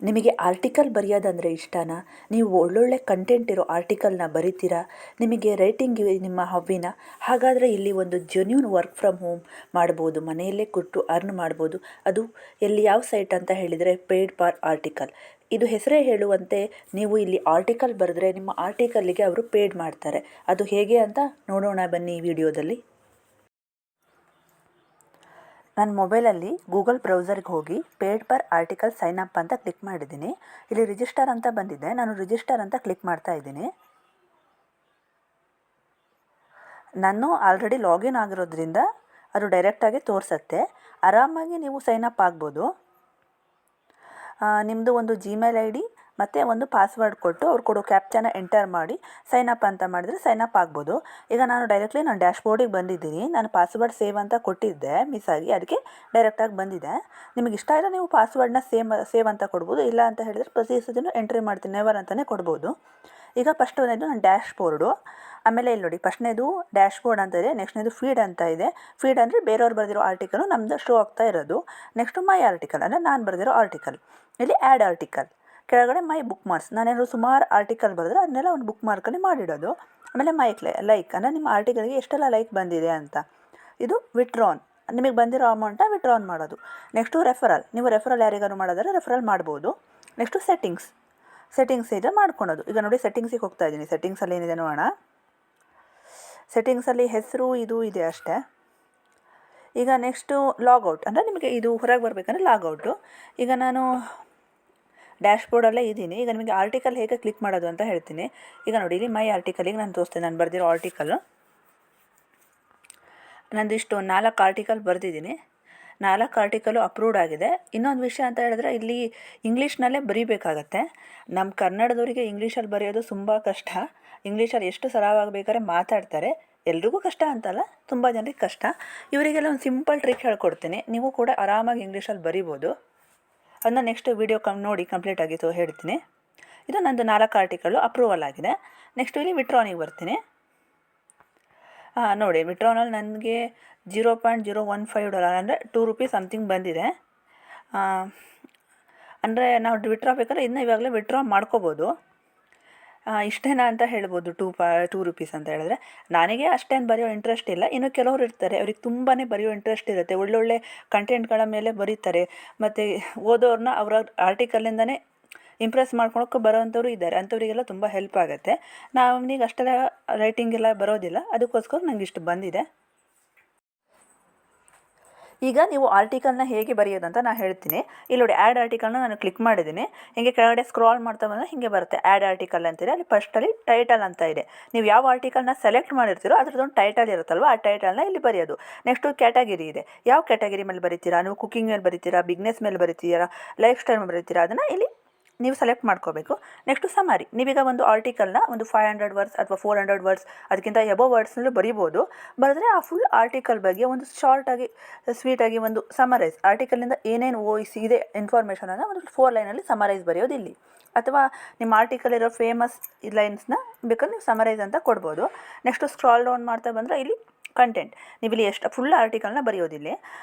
ನಿಮಗೆ ಆರ್ಟಿಕಲ್ ಬರೆಯೋದಂದರೆ ಇಷ್ಟನಾ? ನೀವು ಒಳ್ಳೊಳ್ಳೆ ಕಂಟೆಂಟ್ ಇರೋ ಆರ್ಟಿಕಲ್ನ ಬರಿತೀರಾ? ನಿಮಗೆ ರೈಟಿಂಗ್ ನಿಮ್ಮ ಹಾಬಿನ? ಹಾಗಾದರೆ ಇಲ್ಲಿ ಒಂದು ಜೆನ್ಯೂನ್ ವರ್ಕ್ ಫ್ರಮ್ ಹೋಮ್ ಮಾಡ್ಬೋದು, ಮನೆಯಲ್ಲೇ ಕೂತು ಅರ್ನ್ ಮಾಡ್ಬೋದು. ಅದು ಎಲ್ಲಿ ಯಾವ ಸೈಟ್ ಅಂತ ಹೇಳಿದರೆ ಪೇಯ್ಡ್ ಫಾರ್ ಆರ್ಟಿಕಲ್. ಇದು ಹೆಸರೇ ಹೇಳುವಂತೆ ನೀವು ಇಲ್ಲಿ ಆರ್ಟಿಕಲ್ ಬರೆದ್ರೆ ನಿಮ್ಮ ಆರ್ಟಿಕಲ್ಲಿಗೆ ಅವರು ಪೇಯ್ಡ್ ಮಾಡ್ತಾರೆ. ಅದು ಹೇಗೆ ಅಂತ ನೋಡೋಣ ಬನ್ನಿ ಈ ವಿಡಿಯೋದಲ್ಲಿ. ನನ್ನ ಮೊಬೈಲಲ್ಲಿ ಗೂಗಲ್ ಬ್ರೌಸರ್ಗೆ ಹೋಗಿ paid per article sign up ಅಂತ ಕ್ಲಿಕ್ ಮಾಡಿದ್ದೀನಿ. ಇಲ್ಲಿ ರಿಜಿಸ್ಟರ್ ಅಂತ ಬಂದಿದೆ, ನಾನು ರಿಜಿಸ್ಟರ್ ಅಂತ ಕ್ಲಿಕ್ ಮಾಡ್ತಾ ಇದ್ದೀನಿ. ನಾನು ಆಲ್ರೆಡಿ ಲಾಗಿನ್ ಆಗಿರೋದ್ರಿಂದ ಅದು ಡೈರೆಕ್ಟಾಗಿ ತೋರಿಸುತ್ತೆ. ಆರಾಮಾಗಿ ನೀವು ಸೈನ್ ಅಪ್ ಆಗ್ಬೋದು. ನಿಮ್ಮದು ಒಂದು ಜಿಮೇಲ್ ಐ ಡಿ ಮತ್ತು ಒಂದು ಪಾಸ್ವರ್ಡ್ ಕೊಟ್ಟು ಅವ್ರು ಕೊಡೋ ಕ್ಯಾಪ್ಚಾನ ಎಂಟರ್ ಮಾಡಿ ಸೈನ್ ಅಪ್ ಅಂತ ಮಾಡಿದರೆ ಸೈನ್ ಅಪ್ ಆಗ್ಬೋದು. ಈಗ ನಾನು ಡೈರೆಕ್ಟ್ಲಿ ನಾನು ಡ್ಯಾಶ್ಬೋರ್ಡಿಗೆ ಬಂದಿದ್ದೀನಿ. ನಾನು ಪಾಸ್ವರ್ಡ್ ಸೇವ್ ಅಂತ ಕೊಟ್ಟಿದ್ದೆ ಮಿಸ್ ಆಗಿ, ಅದಕ್ಕೆ ಡೈರೆಕ್ಟಾಗಿ ಬಂದಿದೆ. ನಿಮಗೆ ಇಷ್ಟ ಇಲ್ಲ ನೀವು ಪಾಸ್ವರ್ಡ್ನ ಸೇವ್ ಅಂತ ಕೊಡ್ಬೋದು, ಇಲ್ಲ ಅಂತ ಹೇಳಿದರೆ ಪ್ರತಿ ಸತಿನೂ ಎಂಟ್ರಿ ಮಾಡ್ತೀನಿ ನೆವರ್ ಅಂತಲೇ ಕೊಡ್ಬೋದು. ಈಗ ಫಸ್ಟನೇದು ನನ್ನ ಡ್ಯಾಶ್ಬೋರ್ಡು, ಆಮೇಲೆ ಇಲ್ಲಿ ನೋಡಿ ಫಸ್ಟ್ನೇದು ಡ್ಯಾಶ್ಬೋರ್ಡ್ ಅಂತ ಇದೆ, ನೆಕ್ಸ್ಟ್ನೇದು ಫೀಡ್ ಅಂತ ಇದೆ. ಫೀಡ್ ಅಂದರೆ ಬೇರೆಯವ್ರು ಬರೆದಿರೋ ಆರ್ಟಿಕಲು ನಮ್ಮದು ಶೋ ಆಗ್ತಾ ಇರೋದು. ನೆಕ್ಸ್ಟು ಮೈ ಆರ್ಟಿಕಲ್ ಅಂದರೆ ನಾನು ಬರೆದಿರೋ ಆರ್ಟಿಕಲ್. ಇಲ್ಲಿ ಆ್ಯಡ್ ಆರ್ಟಿಕಲ್, ಕೆಳಗಡೆ ಮೈ ಬುಕ್ ಮಾರ್ಕ್ಸ್, ನಾನೇನಾದ್ರು ಸುಮಾರು ಆರ್ಟಿಕಲ್ ಬರೆದ್ರೆ ಅದನ್ನೆಲ್ಲ ಒಂದು ಬುಕ್ ಮಾರ್ಕಲ್ಲಿ ಮಾಡಿಡೋದು. ಆಮೇಲೆ ಲೈಕ್ ಅಂದರೆ ನಿಮ್ಮ ಆರ್ಟಿಕಲ್ಗೆ ಎಷ್ಟೆಲ್ಲ ಲೈಕ್ ಬಂದಿದೆ ಅಂತ. ಇದು ವಿತ್ಡ್ರಾನ್, ನಿಮಗೆ ಬಂದಿರೋ ಅಮೌಂಟನ್ನ ವಿತ್ಡ್ರಾನ್ ಮಾಡೋದು. ನೆಕ್ಸ್ಟು ರೆಫರಲ್, ನೀವು ರೆಫರಲ್ ಯಾರಿಗಾರು ಮಾಡೋದಾದ್ರೆ ರೆಫರಲ್ ಮಾಡ್ಬೋದು. ನೆಕ್ಸ್ಟು ಸೆಟ್ಟಿಂಗ್ಸ್ ಇದೆ ಮಾಡ್ಕೊಳೋದು. ಈಗ ನೋಡಿ ಸೆಟ್ಟಿಂಗ್ಸಿಗೆ ಹೋಗ್ತಾ ಇದ್ದೀನಿ. ಸೆಟ್ಟಿಂಗ್ಸಲ್ಲಿ ಏನಿದೆ ನೋಡೋಣ. ಸೆಟ್ಟಿಂಗ್ಸಲ್ಲಿ ಹೆಸರು ಇದು ಇದೆ ಅಷ್ಟೇ. ಈಗ ನೆಕ್ಸ್ಟು ಲಾಗೌಟ್ ಅಂದರೆ ನಿಮಗೆ ಇದು ಹೊರಗೆ ಬರಬೇಕಂದ್ರೆ ಲಾಗೌಟು. ಈಗ ನಾನು ಡ್ಯಾಶ್ಬೋರ್ಡಲ್ಲೇ ಇದ್ದೀನಿ. ಈಗ ನಿಮಗೆ ಆರ್ಟಿಕಲ್ ಹೇಗೆ ಕ್ಲಿಕ್ ಮಾಡೋದು ಅಂತ ಹೇಳ್ತೀನಿ. ಈಗ ನೋಡಿ ಇಲ್ಲಿ ಮೈ ಆರ್ಟಿಕಲಿಗೆ ನಾನು ತೋರಿಸ್ತೇನೆ. ನಾನು ಬರೆದಿರೋ ಆರ್ಟಿಕಲ್ಲು ನಂದಿಷ್ಟು 4 ಆರ್ಟಿಕಲ್ ಬರೆದಿದ್ದೀನಿ. 4 ಆರ್ಟಿಕಲು ಅಪ್ರೂವ್ಡ್ ಆಗಿದೆ. ಇನ್ನೊಂದು ವಿಷಯ ಅಂತ ಹೇಳಿದ್ರೆ ಇಲ್ಲಿ ಇಂಗ್ಲೀಷ್ನಲ್ಲೇ ಬರೀಬೇಕಾಗತ್ತೆ. ನಮ್ಮ ಕನ್ನಡದವರಿಗೆ ಇಂಗ್ಲೀಷಲ್ಲಿ ಬರೆಯೋದು ತುಂಬ ಕಷ್ಟ. ಇಂಗ್ಲೀಷಲ್ಲಿ ಎಷ್ಟು ಸರಾಗಬೇಕಾದ್ರೆ ಮಾತಾಡ್ತಾರೆ. ಎಲ್ರಿಗೂ ಕಷ್ಟ ಅಂತಲ್ಲ, ತುಂಬ ಜನರಿಗೆ ಕಷ್ಟ. ಇವರಿಗೆಲ್ಲ ಒಂದು ಸಿಂಪಲ್ ಟ್ರಿಕ್ ಹೇಳ್ಕೊಡ್ತೀನಿ, ನೀವು ಕೂಡ ಆರಾಮಾಗಿ ಇಂಗ್ಲೀಷಲ್ಲಿ ಬರಿಬೋದು. ಅದನ್ನ ನೆಕ್ಸ್ಟ್ ವೀಡಿಯೋ ನೋಡಿ ಕಂಪ್ಲೀಟ್ ಆಗಿತ್ತು ಹೇಳ್ತೀನಿ. ಇದು ನಂದು 4 ಆರ್ಟಿಕಲ್ಲು ಅಪ್ರೂವಲ್ ಆಗಿದೆ. ನೆಕ್ಸ್ಟ್ ಇಲ್ಲಿ ವಿತ್ಡ್ರಾನಿಗೆ ಬರ್ತೀನಿ. ನೋಡಿ ವಿತ್ಡ್ರಾನಲ್ಲಿ ನನಗೆ $0.015 ಅಂದರೆ $2 ಸಮಥಿಂಗ್ ಬಂದಿದೆ. ಅಂದರೆ ನಾವು ವಿತ್ಡ್ರಾ ಬೇಕಾದ್ರೆ ಇನ್ನೂ ಇವಾಗಲೇ ವಿತ್ಡ್ರಾ ಮಾಡ್ಕೋಬೋದು. ಇಷ್ಟೇನಾ ಅಂತ ಹೇಳ್ಬೋದು. $2 ಅಂತ ಹೇಳಿದ್ರೆ ನನಗೆ ಅಷ್ಟೇನು ಬರೆಯೋ ಇಂಟ್ರೆಸ್ಟ್ ಇಲ್ಲ. ಇನ್ನು ಕೆಲವರು ಇರ್ತಾರೆ, ಅವ್ರಿಗೆ ತುಂಬಾ ಬರೆಯೋ ಇಂಟ್ರೆಸ್ಟ್ ಇರುತ್ತೆ, ಒಳ್ಳೊಳ್ಳೆ ಕಂಟೆಂಟ್ಗಳ ಮೇಲೆ ಬರೀತಾರೆ. ಮತ್ತು ಓದೋರನ್ನ ಅವರ ಆರ್ಟಿಕಲಿಂದನೇ ಇಂಪ್ರೆಸ್ ಮಾಡ್ಕೊಳಕ್ಕೆ ಬರೋವಂಥವ್ರು ಇದ್ದಾರೆ. ಅಂಥವರಿಗೆಲ್ಲ ತುಂಬ ಹೆಲ್ಪ್ ಆಗುತ್ತೆ. ನಮಗೆ ಅಷ್ಟೆಲ್ಲ ರೈಟಿಂಗ್ ಎಲ್ಲ ಬರೋದಿಲ್ಲ, ಅದಕ್ಕೋಸ್ಕರ ನಂಗೆ ಇಷ್ಟು ಬಂದಿದೆ. ಈಗ ನೀವು ಆರ್ಟಿಕಲ್ನ ಹೇಗೆ ಬರೆಯೋದಂತ ನಾನು ಹೇಳ್ತೀನಿ. ಇಲ್ಲಿ ನೋಡಿ ಆ್ಯಡ್ ಆರ್ಟಿಕಲ್ನ ನಾನು ಕ್ಲಿಕ್ ಮಾಡಿದ್ದೀನಿ. ಹೀಗೆ ಕೆಳಗಡೆ ಸ್ಕ್ರಾಲ್ ಮಾಡ್ತಾ ಬಂದರೆ ಹೀಗೆ ಬರುತ್ತೆ ಆ್ಯಡ್ ಆರ್ಟಿಕಲ್ ಅಂತಿದೆ. ಅಲ್ಲಿ ಫಸ್ಟಲ್ಲಿ ಟೈಟಲ್ ಅಂತ ಇದೆ. ನೀವು ಯಾವ ಆರ್ಟಿಕಲ್ನ ಸೆಲೆಕ್ಟ್ ಮಾಡಿರ್ತೀರೋ ಅದ್ರದ್ದೊಂದು ಟೈಟಲ್ ಇರುತ್ತಲ್ವ, ಆ ಟೈಟಲ್ನ ಇಲ್ಲಿ ಬರೆಯೋದು. ನೆಕ್ಸ್ಟು ಕ್ಯಾಟಗಿರಿ ಇದೆ, ಯಾವ ಕ್ಯಾಟಗಿರಿ ಮೇಲೆ ಬರೀತೀರಾ, ನೀವು ಕುಕಿಂಗ್ ಮೇಲೆ ಬರೀತೀರಾ, ಬಿಸ್ನೆಸ್ ಮೇಲೆ ಬರೀತೀರಾ, ಲೈಫ್ ಸ್ಟೈಲ್ ಮೇಲೆ ಬರೀತೀರಾ, ಅದನ್ನು ಇಲ್ಲಿ ನೀವು ಸೆಲೆಕ್ಟ್ ಮಾಡ್ಕೋಬೇಕು. ನೆಕ್ಸ್ಟು ಸಮರಿ, ನೀವೀಗ ಒಂದು ಆರ್ಟಿಕಲ್ನ ಒಂದು 500 ವರ್ಡ್ಸ್ ಅಥವಾ 400 ವರ್ಡ್ಸ್ ಅದಕ್ಕಿಂತ ಎಬೋವ್ ವರ್ಡ್ಸ್ನಲ್ಲೂ ಬರಿಬೋದು. ಬರೆದ್ರೆ ಆ ಫುಲ್ ಆರ್ಟಿಕಲ್ ಬಗ್ಗೆ ಒಂದು ಶಾರ್ಟಾಗಿ ಸ್ವೀಟಾಗಿ ಒಂದು ಸಮರೈಸ್, ಆರ್ಟಿಕಲಿಂದ ಏನೇನು ಇದೆ ಇನ್ಫಾರ್ಮೇಷನನ್ನು ಒಂದು 4 ಲೈನಲ್ಲಿ ಸಮರೈಸ್ ಬರೆಯೋದು ಇಲ್ಲಿ. ಅಥವಾ ನಿಮ್ಮ ಆರ್ಟಿಕಲ್ ಇರೋ ಫೇಮಸ್ ಲೈನ್ಸ್ನ ಬೇಕಾದ್ರೆ ನೀವು ಸಮರೈಸ್ ಅಂತ ಕೊಡ್ಬೋದು. ನೆಕ್ಸ್ಟು ಸ್ಕ್ರಾಲ್ ಡೌನ್ ಮಾಡ್ತಾ ಬಂದರೆ ಇಲ್ಲಿ ಕಂಟೆಂಟ್, ನೀವು ಇಲ್ಲಿ ಎಷ್ಟು ಫುಲ್ ಆರ್ಟಿಕಲ್ನ ಬರೆಯೋದಿಲ್ಲಿ.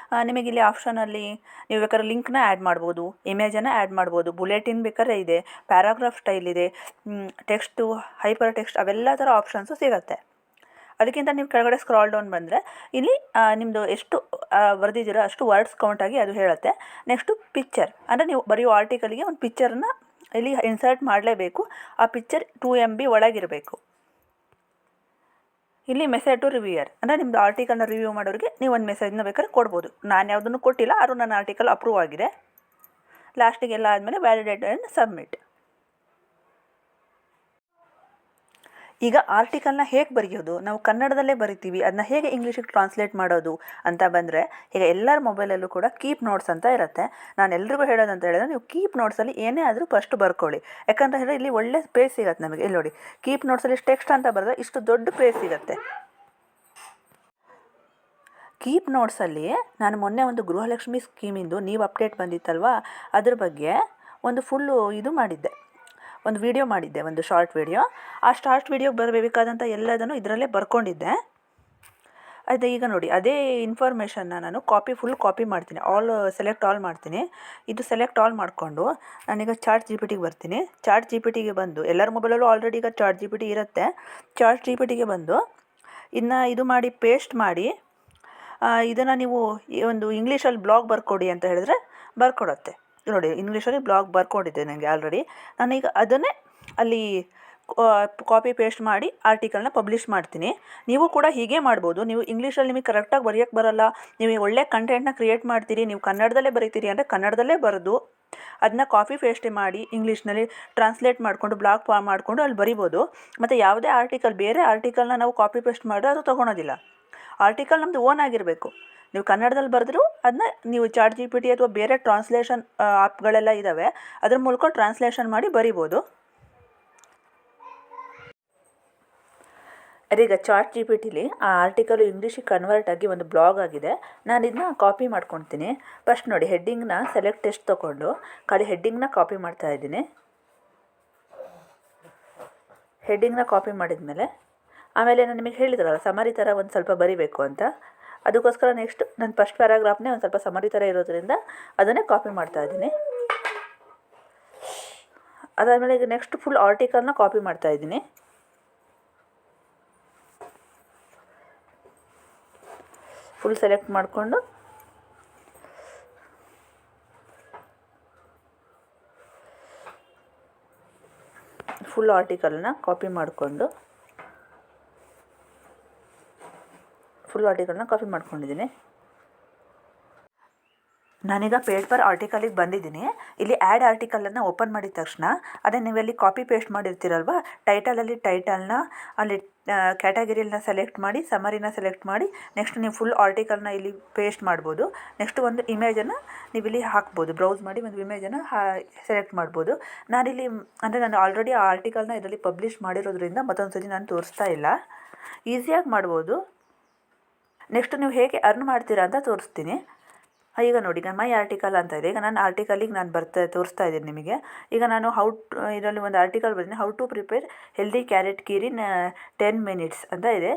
ನಿಮಗಿಲ್ಲಿ ಆಪ್ಷನಲ್ಲಿ ನೀವು ಬೇಕಾದ್ರೆ ಲಿಂಕ್ನ ಆ್ಯಡ್ ಮಾಡ್ಬೋದು, ಇಮೇಜನ್ನು ಆ್ಯಡ್ ಮಾಡ್ಬೋದು, ಬುಲೆಟಿನ್ ಬೇಕಾದ್ರೆ ಇದೆ, ಪ್ಯಾರಾಗ್ರಾಫ್ ಸ್ಟೈಲ್ ಇದೆ, ಟೆಕ್ಸ್ಟು, ಹೈಪರ್ ಟೆಕ್ಸ್ಟ್, ಅವೆಲ್ಲ ಥರ ಆಪ್ಷನ್ಸು ಸಿಗುತ್ತೆ. ಅದಕ್ಕಿಂತ ನೀವು ಕೆಳಗಡೆ ಸ್ಕ್ರಾಲ್ ಡೌನ್ ಬಂದರೆ ಇಲ್ಲಿ ನಿಮ್ಮದು ಎಷ್ಟು ಬರೆದಿದ್ದೀರೋ ಅಷ್ಟು ವರ್ಡ್ಸ್ ಕೌಂಟಾಗಿ ಅದು ಹೇಳುತ್ತೆ. ನೆಕ್ಸ್ಟು ಪಿಕ್ಚರ್, ಅಂದರೆ ನೀವು ಬರೆಯೋ ಆರ್ಟಿಕಲ್ಗೆ ಒಂದು ಪಿಕ್ಚರನ್ನು ಇಲ್ಲಿ ಇನ್ಸರ್ಟ್ ಮಾಡಲೇಬೇಕು. ಆ ಪಿಕ್ಚರ್ 2 MB ಒಳಗಿರಬೇಕು. ಇಲ್ಲಿ ಮೆಸೇಜ್ ಟು ರಿವ್ಯೂಯರ್, ಅಂದರೆ ನಿಮ್ಮದು ಆರ್ಟಿಕಲ್ನ ರಿವ್ಯೂ ಮಾಡೋರಿಗೆ ನೀವು ಒಂದು ಮೆಸೇಜ್ನ ಬೇಕಾದ್ರೆ ಕೊಡ್ಬೋದು. ನಾನು ಯಾವುದನ್ನು ಕೊಟ್ಟಿಲ್ಲ, ಆದರೂ ನನ್ನ ಆರ್ಟಿಕಲ್ ಅಪ್ರೂವ್ ಆಗಿದೆ. ಲಾಸ್ಟಿಗೆಲ್ಲ ಆದಮೇಲೆ ವ್ಯಾಲಿಡೇಟ್ ಆ್ಯಂಡ್ ಸಬ್ಮಿಟ್. ಈಗ ಆರ್ಟಿಕಲ್ನ ಹೇಗೆ ಬರೆಯೋದು, ನಾವು ಕನ್ನಡದಲ್ಲೇ ಬರಿತೀವಿ, ಅದನ್ನ ಹೇಗೆ ಇಂಗ್ಲೀಷಿಗೆ ಟ್ರಾನ್ಸ್ಲೇಟ್ ಮಾಡೋದು ಅಂತ ಬಂದರೆ, ಈಗ ಎಲ್ಲರ ಮೊಬೈಲಲ್ಲೂ ಕೂಡ ಕೀಪ್ ನೋಟ್ಸ್ ಅಂತ ಇರುತ್ತೆ. ನಾನು ಎಲ್ರಿಗೂ ಹೇಳೋದಂತ ಹೇಳಿದ್ರೆ ನೀವು ಕೀಪ್ ನೋಟ್ಸಲ್ಲಿ ಏನೇ ಆದರೂ ಫಸ್ಟ್ ಬರ್ಕೊಳ್ಳಿ. ಯಾಕಂತ ಹೇಳಿದ್ರೆ ಇಲ್ಲಿ ಒಳ್ಳೆ ಸ್ಪೇಸ್ ಸಿಗುತ್ತೆ ನಮಗೆ. ಇಲ್ಲಿ ನೋಡಿ ಕೀಪ್ ನೋಟ್ಸಲ್ಲಿ ಟೆಕ್ಸ್ಟ್ ಅಂತ ಬರೆದ್ರೆ ಇಷ್ಟು ದೊಡ್ಡ ಸ್ಪೇಸ್ ಸಿಗುತ್ತೆ. ಕೀಪ್ ನೋಟ್ಸಲ್ಲಿ ನಾನು ಮೊನ್ನೆ ಒಂದು ಗೃಹಲಕ್ಷ್ಮಿ ಸ್ಕೀಮಿಂದು ನೀವು ಅಪ್ಡೇಟ್ ಬಂದಿತ್ತಲ್ವ, ಅದ್ರ ಬಗ್ಗೆ ಒಂದು ಫುಲ್ಲು ಇದು ಮಾಡಿದ್ದೆ, ಒಂದು ವಿಡಿಯೋ ಮಾಡಿದ್ದೆ, ಒಂದು ಶಾರ್ಟ್ ವಿಡಿಯೋ. ಆ ಶಾರ್ಟ್ ವಿಡಿಯೋಗೆ ಬರಬೇಕಾದಂಥ ಎಲ್ಲದನ್ನು ಇದರಲ್ಲೇ ಬರ್ಕೊಂಡಿದ್ದೆ. ಅದು ಈಗ ನೋಡಿ ಅದೇ ಇನ್ಫಾರ್ಮೇಷನ್ನ ನಾನು ಫುಲ್ ಕಾಪಿ ಮಾಡ್ತೀನಿ, ಸೆಲೆಕ್ಟ್ ಆಲ್ ಮಾಡ್ತೀನಿ. ಇದು ಸೆಲೆಕ್ಟ್ ಆಲ್ ಮಾಡಿಕೊಂಡು ನಾನೀಗ ಚಾಟ್ ಜಿ ಪಿ ಟಿಗೆ ಬರ್ತೀನಿ. ಚಾಟ್ ಜಿ ಪಿ ಟಿಗೆ ಬಂದು ಎಲ್ಲರ ಮೊಬೈಲಲ್ಲೂ ಆಲ್ರೆಡಿ ಈಗ ಚಾಟ್ ಜಿ ಪಿ ಟಿ ಇರುತ್ತೆ. ಚಾಟ್ ಜಿ ಪಿ ಟಿಗೆ ಬಂದು ಇನ್ನು ಇದು ಮಾಡಿ ಪೇಸ್ಟ್ ಮಾಡಿ ಇದನ್ನು ನೀವು ಈ ಒಂದು ಇಂಗ್ಲೀಷಲ್ಲಿ ಬ್ಲಾಗ್ ಬರ್ಕೊಡಿ ಅಂತ ಹೇಳಿದ್ರೆ ಬರ್ಕೊಡುತ್ತೆ. ನೋಡಿ ಇಂಗ್ಲೀಷಲ್ಲಿ ಬ್ಲಾಗ್ ಬರ್ಕೊಂಡಿದ್ದೆ ನನಗೆ ಆಲ್ರೆಡಿ. ನಾನೀಗ ಅದನ್ನೇ ಅಲ್ಲಿ ಕಾಪಿ ಪೇಸ್ಟ್ ಮಾಡಿ ಆರ್ಟಿಕಲ್ನ ಪಬ್ಲಿಷ್ ಮಾಡ್ತೀನಿ. ನೀವು ಕೂಡ ಹೀಗೆ ಮಾಡ್ಬೋದು. ನೀವು ಇಂಗ್ಲೀಷಲ್ಲಿ ನಿಮಗೆ ಕರೆಕ್ಟಾಗಿ ಬರೆಯೋಕ್ಕೆ ಬರೋಲ್ಲ, ನೀವು ಒಳ್ಳೆ ಕಂಟೆಂಟ್ನ ಕ್ರಿಯೇಟ್ ಮಾಡ್ತೀರಿ, ನೀವು ಕನ್ನಡದಲ್ಲೇ ಬರೀತೀರಿ ಅಂದರೆ ಕನ್ನಡದಲ್ಲೇ ಬರೆದು ಅದನ್ನ ಕಾಪಿ ಪೇಸ್ಟ್ ಮಾಡಿ ಇಂಗ್ಲೀಷ್ನಲ್ಲಿ ಟ್ರಾನ್ಸ್ಲೇಟ್ ಮಾಡಿಕೊಂಡು ಬ್ಲಾಗ್ ಮಾಡಿಕೊಂಡು ಅಲ್ಲಿ ಬರಿಬೋದು. ಮತ್ತು ಯಾವುದೇ ಆರ್ಟಿಕಲ್ ಬೇರೆ ಆರ್ಟಿಕಲ್ನ ನಾವು ಕಾಪಿ ಪೇಸ್ಟ್ ಮಾಡಿದ್ರೆ ಅದು ತೊಗೊಳೋದಿಲ್ಲ. ಆರ್ಟಿಕಲ್ ನಮ್ಮದು ಓನ್ ಆಗಿರಬೇಕು. ನೀವು ಕನ್ನಡದಲ್ಲಿ ಬರೆದ್ರೂ ಅದನ್ನ ನೀವು ಚಾಟ್ ಜಿ ಪಿ ಟಿ ಅಥವಾ ಬೇರೆ ಟ್ರಾನ್ಸ್ಲೇಷನ್ ಆ್ಯಪ್ಗಳೆಲ್ಲ ಇದ್ದಾವೆ, ಅದ್ರ ಮೂಲಕ ಟ್ರಾನ್ಸ್ಲೇಷನ್ ಮಾಡಿ ಬರಿಬೋದು. ಅದೀಗ ಚಾಟ್ ಜಿ ಪಿ ಟಿಲಿ ಆ ಆರ್ಟಿಕಲು ಇಂಗ್ಲೀಷಿಗೆ ಕನ್ವರ್ಟ್ ಆಗಿ ಒಂದು ಬ್ಲಾಗ್ ಆಗಿದೆ. ನಾನು ಇದನ್ನ ಕಾಪಿ ಮಾಡ್ಕೊತೀನಿ. ಫಸ್ಟ್ ನೋಡಿ ಹೆಡ್ಡಿಂಗ್ನ ಸೆಲೆಕ್ಟ್ ಟೆಸ್ಟ್ ತೊಗೊಂಡು ಖಾಲಿ ಹೆಡ್ಡಿಂಗ್ನ ಕಾಪಿ ಮಾಡ್ತಾ ಇದ್ದೀನಿ. ಹೆಡ್ಡಿಂಗ್ನ ಕಾಪಿ ಮಾಡಿದ್ಮೇಲೆ ಆಮೇಲೆ ನಾನು ನಿಮಗೆ ಹೇಳಿದ್ರಲ್ಲ ಸಮರಿ ಥರ ಒಂದು ಸ್ವಲ್ಪ ಬರಿಬೇಕು ಅಂತ, ಅದಕ್ಕೋಸ್ಕರ ನೆಕ್ಸ್ಟ್ ನಾನು ಫಸ್ಟ್ ಪ್ಯಾರಾಗ್ರಾಫ್ನೇ ಒಂದು ಸ್ವಲ್ಪ ಸಮರಿ ಥರ ಇರೋದ್ರಿಂದ ಅದನ್ನೇ ಕಾಪಿ ಮಾಡ್ತಾ ಇದ್ದೀನಿ. ಅದಾದಮೇಲೆ ಈಗ ನೆಕ್ಸ್ಟ್ ಫುಲ್ ಆರ್ಟಿಕಲ್ನ ಕಾಪಿ ಮಾಡ್ತಾ ಇದ್ದೀನಿ. ಫುಲ್ ಸೆಲೆಕ್ಟ್ ಮಾಡಿಕೊಂಡು ಫುಲ್ ಆರ್ಟಿಕಲ್ನ ಕಾಪಿ ಮಾಡ್ಕೊಂಡಿದ್ದೀನಿ. ನಾನೀಗ ಪೇಪರ್ ಆರ್ಟಿಕಲಿಗೆ ಬಂದಿದ್ದೀನಿ. ಇಲ್ಲಿ ಆ್ಯಡ್ ಆರ್ಟಿಕಲನ್ನು ಓಪನ್ ಮಾಡಿದ ತಕ್ಷಣ ಅದೇ ನೀವೆಲ್ಲಿ ಕಾಪಿ ಪೇಸ್ಟ್ ಮಾಡಿರ್ತೀರಲ್ವ, ಟೈಟಲಲ್ಲಿ ಟೈಟಲ್ನ ಅಲ್ಲಿ ಕ್ಯಾಟಗರಿನ ಸೆಲೆಕ್ಟ್ ಮಾಡಿ ಸಮರಿನ ಸೆಲೆಕ್ಟ್ ಮಾಡಿ ನೆಕ್ಸ್ಟ್ ನೀವು ಫುಲ್ ಆರ್ಟಿಕಲ್ನ ಇಲ್ಲಿ ಪೇಸ್ಟ್ ಮಾಡ್ಬೋದು. ನೆಕ್ಸ್ಟ್ ಒಂದು ಇಮೇಜನ್ನು ನೀವು ಇಲ್ಲಿ ಹಾಕ್ಬೋದು, ಬ್ರೌಸ್ ಮಾಡಿ ಒಂದು ಇಮೇಜನ್ನು ಸೆಲೆಕ್ಟ್ ಮಾಡ್ಬೋದು. ನಾನಿಲ್ಲಿ ಅಂದರೆ ನಾನು ಆಲ್ರೆಡಿ ಆ ಆರ್ಟಿಕಲ್ನ ಇದರಲ್ಲಿ ಪಬ್ಲಿಷ್ ಮಾಡಿರೋದ್ರಿಂದ ಮತ್ತೊಂದು ಸತಿ ನಾನು ತೋರಿಸ್ತಾ ಇಲ್ಲ, ಈಸಿಯಾಗಿ ಮಾಡ್ಬೋದು. ನೆಕ್ಸ್ಟ್ ನೀವು ಹೇಗೆ ಅರ್ನ್ ಮಾಡ್ತೀರಾ ಅಂತ ತೋರಿಸ್ತೀನಿ. ಈಗ ನೋಡಿ ಈಗ ಮೈ ಆರ್ಟಿಕಲ್ ಅಂತ ಇದೆ. ಈಗ ನಾನು ಆರ್ಟಿಕಲಿಗೆ ನಾನು ತೋರಿಸ್ತಾ ಇದ್ದೀನಿ ನಿಮಗೆ. ಈಗ ನಾನು ಇದರಲ್ಲಿ ಒಂದು ಆರ್ಟಿಕಲ್ ಬರ್ತೀನಿ, how to prepare healthy carrot kheer 10 minutes ಅಂತ ಇದೆ.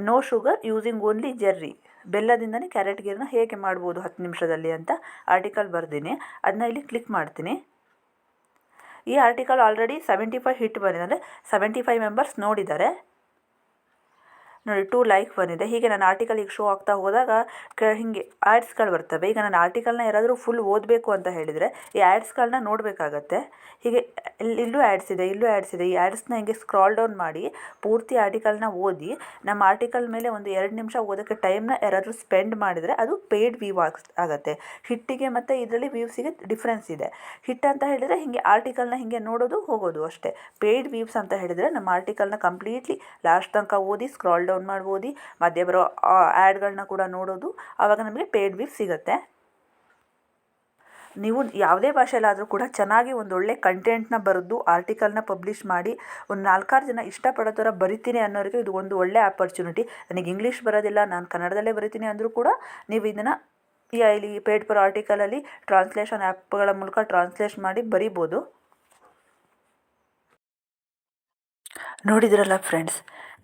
No sugar using only jaggery, ಬೆಲ್ಲದಿಂದನೇ ಕ್ಯಾರೆಟ್ ಗೀರನ್ನ ಹೇಗೆ ಮಾಡ್ಬೋದು 10 ನಿಮಿಷದಲ್ಲಿ ಅಂತ ಆರ್ಟಿಕಲ್ ಬರ್ತೀನಿ. ಅದನ್ನ ಇಲ್ಲಿ ಕ್ಲಿಕ್ ಮಾಡ್ತೀನಿ. ಈ ಆರ್ಟಿಕಲ್ ಆಲ್ರೆಡಿ 75 ಹಿಟ್ ಬಂದಿದೆ, ಅಂದರೆ 75 ಮೆಂಬರ್ಸ್ ನೋಡಿದ್ದಾರೆ. ನೋಡಿ 2 ಲೈಕ್ ಬಂದಿದೆ. ಹೀಗೆ ನಾನು ಆರ್ಟಿಕಲಿಗೆ ಶೋ ಆಗ್ತಾ ಹೋದಾಗ ಹೀಗೆ ಆ್ಯಡ್ಸ್ಗಳು ಬರ್ತವೆ. ಈಗ ನಾನು ಆರ್ಟಿಕಲ್ನ ಯಾರಾದರೂ ಫುಲ್ ಓದಬೇಕು ಅಂತ ಹೇಳಿದರೆ ಈ ಆ್ಯಡ್ಸ್ಗಳನ್ನ ನೋಡಬೇಕಾಗತ್ತೆ. ಹೀಗೆ ಇಲ್ಲೂ ಆ್ಯಡ್ಸ್ ಇದೆ, ಇಲ್ಲೂ ಆ್ಯಡ್ಸ್ ಇದೆ. ಈ ಆ್ಯಡ್ಸ್ನ ಹಿಂಗೆ ಸ್ಕ್ರಾಲ್ ಡೌನ್ ಮಾಡಿ ಪೂರ್ತಿ ಆರ್ಟಿಕಲ್ನ ಓದಿ ನಮ್ಮ ಆರ್ಟಿಕಲ್ ಮೇಲೆ ಒಂದು 2 ನಿಮಿಷ ಓದೋಕ್ಕೆ ಟೈಮ್ನ ಯಾರಾದರೂ ಸ್ಪೆಂಡ್ ಮಾಡಿದರೆ ಅದು ಪೇಯ್ಡ್ ವ್ಯೂ ಆಗುತ್ತೆ. ಹಿಟ್ಟಿಗೆ ಮತ್ತು ಇದರಲ್ಲಿ ವ್ಯೂಸಿಗೆ ಡಿಫ್ರೆನ್ಸ್ ಇದೆ. ಹಿಟ್ ಅಂತ ಹೇಳಿದರೆ ಹೀಗೆ ಆರ್ಟಿಕಲ್ನ ಹೀಗೆ ನೋಡೋದು ಹೋಗೋದು ಅಷ್ಟೇ. ಪೇಯ್ಡ್ ವ್ಯೂಸ್ ಅಂತ ಹೇಳಿದರೆ ನಮ್ಮ ಆರ್ಟಿಕಲ್ನ ಕಂಪ್ಲೀಟ್ಲಿ ಲಾಸ್ಟ್ ತನಕ ಓದಿ ಸ್ಕ್ರಾಲ್ ಡೌನ್ ಮಾಡ್ಬೋದು, ಮಧ್ಯೆ ಬರೋ ಆ್ಯಡ್ಗಳನ್ನ ಕೂಡ ನೋಡೋದು, ಆವಾಗ ನಮಗೆ ಪೇಯ್ಡ್ ವ್ಯೂಸ್ ಸಿಗುತ್ತೆ. ನೀವು ಯಾವುದೇ ಭಾಷೆಯಲ್ಲಾದರೂ ಕೂಡ ಚೆನ್ನಾಗಿ ಒಂದೊಳ್ಳೆ ಕಂಟೆಂಟ್ನ ಬರೆದು ಆರ್ಟಿಕಲ್ನ ಪಬ್ಲಿಷ್ ಮಾಡಿ ಒಂದು 4-6 ಜನ ಇಷ್ಟಪಡೋ ಥರ ಬರಿತೀನಿ ಅನ್ನೋರಿಗೆ ಇದು ಒಂದು ಒಳ್ಳೆ ಆಪರ್ಚುನಿಟಿ. ನನಗೆ ಇಂಗ್ಲೀಷ್ ಬರೋದಿಲ್ಲ, ನಾನು ಕನ್ನಡದಲ್ಲೇ ಬರಿತೀನಿ ಅಂದರೂ ಕೂಡ ನೀವು ಇದನ್ನು ಇಲ್ಲಿ ಪೇಡ್ ಪರ್ ಆರ್ಟಿಕಲಲ್ಲಿ ಟ್ರಾನ್ಸ್ಲೇಷನ್ ಆ್ಯಪ್ಗಳ ಮೂಲಕ ಟ್ರಾನ್ಸ್ಲೇಟ್ ಮಾಡಿ ಬರಿಬೋದು. ನೋಡಿದ್ರಲ್ಲ ಫ್ರೆಂಡ್ಸ್,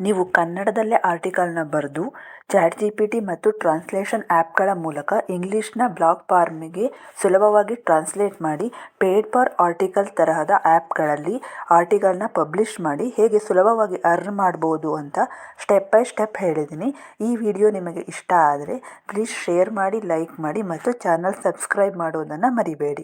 ನೀವು ಕನ್ನಡದಲ್ಲೇ ಆರ್ಟಿಕಲ್ನ ಬರೆದು ಚಾಟ್ ಜಿ ಪಿ ಟಿ ಮತ್ತು ಟ್ರಾನ್ಸ್ಲೇಷನ್ ಆ್ಯಪ್ಗಳ ಮೂಲಕ ಇಂಗ್ಲೀಷ್ನ ಬ್ಲಾಗ್ ಫಾರ್ಮಿಗೆ ಸುಲಭವಾಗಿ ಟ್ರಾನ್ಸ್ಲೇಟ್ ಮಾಡಿ ಪೇಡ್ ಫಾರ್ ಆರ್ಟಿಕಲ್ ತರಹದ ಆ್ಯಪ್ಗಳಲ್ಲಿ ಆರ್ಟಿಕಲ್ನ ಪಬ್ಲಿಷ್ ಮಾಡಿ ಹೇಗೆ ಸುಲಭವಾಗಿ ಅರ್ನ್ ಮಾಡ್ಬೋದು ಅಂತ ಸ್ಟೆಪ್ ಬೈ ಸ್ಟೆಪ್ ಹೇಳಿದ್ದೀನಿ. ಈ ವಿಡಿಯೋ ನಿಮಗೆ ಇಷ್ಟ ಆದರೆ ಪ್ಲೀಸ್ ಶೇರ್ ಮಾಡಿ, ಲೈಕ್ ಮಾಡಿ ಮತ್ತು ಚಾನಲ್ ಸಬ್ಸ್ಕ್ರೈಬ್ ಮಾಡೋದನ್ನು ಮರಿಬೇಡಿ.